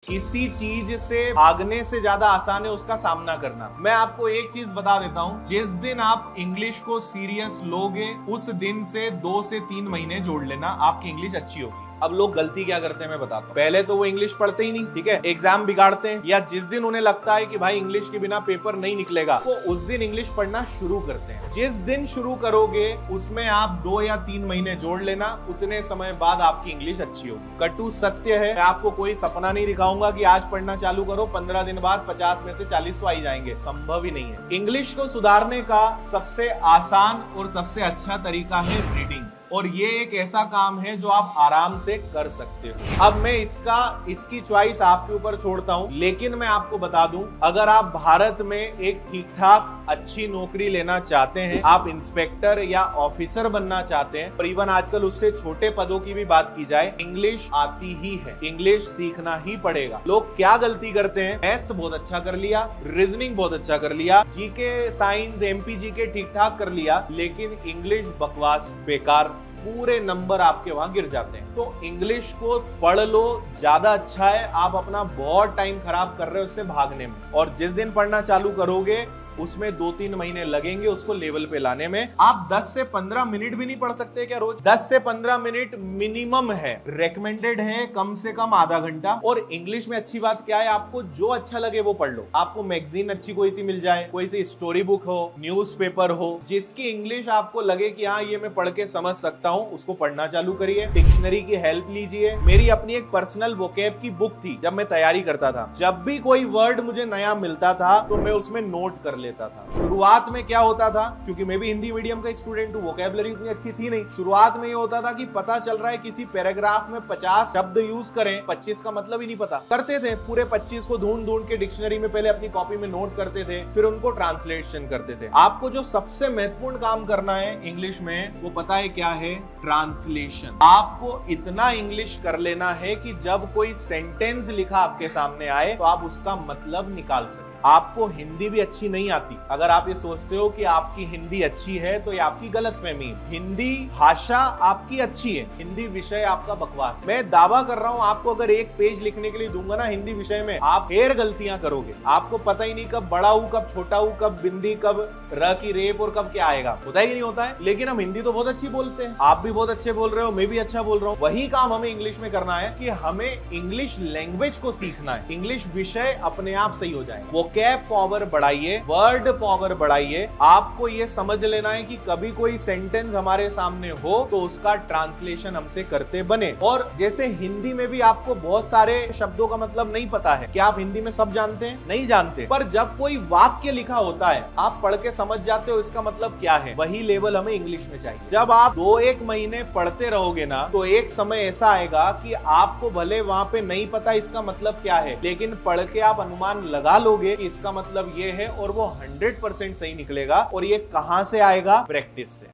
किसी चीज से भागने से ज्यादा आसान है उसका सामना करना। मैं आपको एक चीज बता देता हूँ, जिस दिन आप इंग्लिश को सीरियस लोगे उस दिन से 2 से 3 महीने जोड़ लेना, आपकी इंग्लिश अच्छी होगी। अब लोग गलती क्या करते हैं मैं बताता हूँ। पहले तो वो इंग्लिश पढ़ते ही नहीं, ठीक है, एग्जाम बिगाड़ते हैं, या जिस दिन उन्हें लगता है कि भाई इंग्लिश के बिना पेपर नहीं निकलेगा, वो उस दिन इंग्लिश पढ़ना शुरू करते हैं। जिस दिन शुरू करोगे उसमें आप 2 या 3 महीने जोड़ लेना, उतने समय बाद आपकी इंग्लिश अच्छी होगी। कटु सत्य है, मैं आपको कोई सपना नहीं दिखाऊंगा कि आज पढ़ना चालू करो 15 दिन बाद 50 में से 40 तो आ ही जाएंगे, संभव ही नहीं है। इंग्लिश को सुधारने का सबसे आसान और सबसे अच्छा तरीका है रीडिंग, और ये एक ऐसा काम है जो आप आराम से कर सकते हो। अब मैं इसकी चॉइस आपके ऊपर छोड़ता हूं, लेकिन मैं आपको बता दूं, अगर आप भारत में एक ठीक ठाक अच्छी नौकरी लेना चाहते हैं, आप इंस्पेक्टर या ऑफिसर बनना चाहते हैं, और इवन आजकल उससे छोटे पदों की भी बात की जाए, इंग्लिश आती ही है, इंग्लिश सीखना ही पड़ेगा। लोग क्या गलती करते हैं, मैथ्स बहुत अच्छा कर लिया, रीजनिंग बहुत अच्छा कर लिया, जीके साइंस एमपी जीके ठीक ठाक कर लिया, लेकिन इंग्लिश बकवास बेकार, पूरे नंबर आपके वहां गिर जाते हैं। तो इंग्लिश को पढ़ लो, ज्यादा अच्छा है। आप अपना बहुत टाइम खराब कर रहे हो उससे भागने में, और जिस दिन पढ़ना चालू करोगे उसमें 2-3 महीने लगेंगे उसको लेवल पे लाने में। आप 10 से 15 मिनट भी नहीं पढ़ सकते क्या रोज? 10 से 15 मिनट मिनिमम है, रेकमेंडेड है कम से कम आधा घंटा। और इंग्लिश में अच्छी बात क्या है, आपको जो अच्छा लगे वो पढ़ लो। आपको मैगजीन अच्छी कोई सी मिल जाए, कोई सी स्टोरी बुक हो, न्यूज़पेपर हो, जिसकी इंग्लिश आपको लगे कि हाँ ये मैं पढ़ के समझ सकता हूँ, उसको पढ़ना चालू करिए। डिक्शनरी की हेल्प लीजिए। मेरी अपनी एक पर्सनल वोकैब की बुक थी, जब मैं तैयारी करता था, जब भी कोई वर्ड मुझे नया मिलता था तो मैं उसमें नोट कर लेता था। शुरुआत में क्या होता था, क्योंकि मैं भी हिंदी मीडियम का स्टूडेंट हूँ, वोकैबुलरी उतनी अच्छी थी नहीं। शुरुआत में ये होता था कि पता चल रहा है किसी पैराग्राफ में 50 शब्द यूज करें, 25 का मतलब ही नहीं पता, करते थे पूरे 25 को ढूंढ के डिक्शनरी में पहले अपनी कॉपी में नोट करते थे, फिर उनको ट्रांसलेशन करते थे। आपको जो सबसे महत्वपूर्ण काम करना है इंग्लिश में, वो पता है क्या है? ट्रांसलेशन। आपको इतना इंग्लिश कर लेना है कि जब कोई सेंटेंस लिखा आपके सामने आए तो आप उसका मतलब निकाल सके। आपको हिंदी भी अच्छी नहीं आती, अगर आप ये सोचते हो कि आपकी हिंदी अच्छी है तो ये आपकी गलतफहमी है। हिंदी भाषा आपकी अच्छी है, हिंदी विषय आपका बकवास। मैं दावा कर रहा हूं, आपको अगर एक पेज लिखने के लिए दूंगा ना हिंदी विषय में, आप ढेर गलतियां करोगे। आपको पता ही नहीं कब बड़ा हूं, कब छोटा हूं, कब बिंदी, कब र की रेप, और कब क्या आएगा, होता ही नहीं होता है। लेकिन हम हिंदी तो बहुत अच्छी बोलते हैं, आप भी बहुत अच्छे बोल रहे हो, मैं भी अच्छा बोल रहा हूँ। वही काम हमें इंग्लिश में करना है कि हमें इंग्लिश लैंग्वेज को सीखना है, इंग्लिश विषय अपने आप सही हो जाए। वोकैब पावर बढ़ाइए, वर्ड पावर बढ़ाइए। आपको ये समझ लेना है कि कभी कोई सेंटेंस हमारे सामने हो तो उसका ट्रांसलेशन हमसे करते बने। और जैसे हिंदी में भी आपको बहुत सारे शब्दों का मतलब नहीं पता है, क्या आप हिंदी में सब जानते हैं? नहीं जानते, पर जब कोई वाक्य लिखा होता है आप पढ़ के समझ जाते हो इसका मतलब क्या है। वही लेवल हमें इंग्लिश में चाहिए। जब आप 2-1 महीने पढ़ते रहोगे ना, तो एक समय ऐसा आएगा कि आपको भले वहां पे नहीं पता इसका मतलब क्या है, लेकिन पढ़ के आप अनुमान लगा लोगे कि इसका मतलब ये है, और वो 100% सही निकलेगा। और ये कहां से आएगा? प्रैक्टिस से।